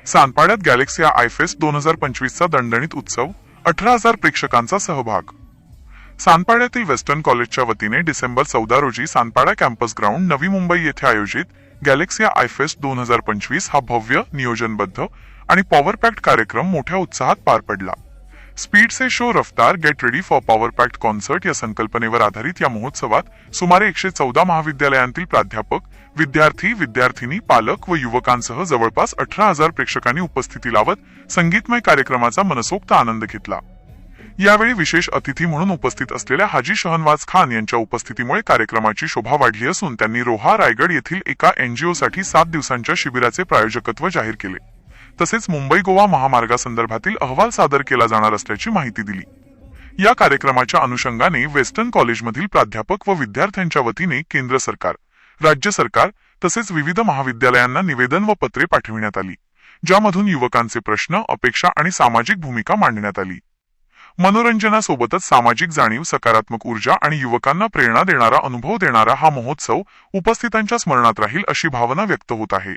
सानपाड्यात गॅलेक्सिया आयफेस्ट 2025चा दणदणीत उत्सव, 18,000 प्रेक्षकांचा सहभाग. सानपाड्यातील वेस्टर्न कॉलेजच्या वतीने डिसेंबर 14 रोजी सानपाडा कॅम्पस ग्राउंड नवी मुंबई येथे आयोजित गॅलेक्सिया आयफेस्ट 2025 हा भव्य, नियोजनबद्ध आणि पॉवर पॅक्ड कार्यक्रम मोठ्या उत्साहात पार पडला. स्पीड से शो रफ्तार get ready for power packed concert या संकल्पनेवर आधारित या महोत्सवात सुमारे 114 महाविद्यालयांतील प्राध्यापक, विद्यार्थी, विद्यार्थिनी, पालक व युवकांसह जवळपास 18,000 प्रेक्षकांनी उपस्थिती लावत संगीतमय कार्यक्रमाचा मनसोक्त आनंद घेतला. यावेळी विशेष अतिथी म्हणून उपस्थित असलेल्या हाजी शहनवाज खान यांच्या उपस्थितीमुळे कार्यक्रमाची शोभा वाढली असून त्यांनी रोहा, रायगड येथील एका एनजीओसाठी 7 दिवसांच्या शिबिराचे प्रायोजकत्व जाहीर केले. तसेच मुंबई गोवा महामार्गासंदर्भातील अहवाल सादर केला जाणार असल्याची माहिती दिली. या कार्यक्रमाच्या अनुषंगाने वेस्टर्न कॉलेजमधील प्राध्यापक व विद्यार्थ्यांच्या वतीने केंद्र सरकार, राज्य सरकार तसेच विविध महाविद्यालयांना निवेदन व पत्रे पाठविण्यात आली, ज्यामधून युवकांचे प्रश्न, अपेक्षा आणि सामाजिक भूमिका मांडण्यात आली. मनोरंजनासोबतच सामाजिक जाणीव, सकारात्मक ऊर्जा आणि युवकांना प्रेरणा देणारा अनुभव देणारा हा महोत्सव उपस्थितांच्या स्मरणात राहील अशी भावना व्यक्त होत आहे.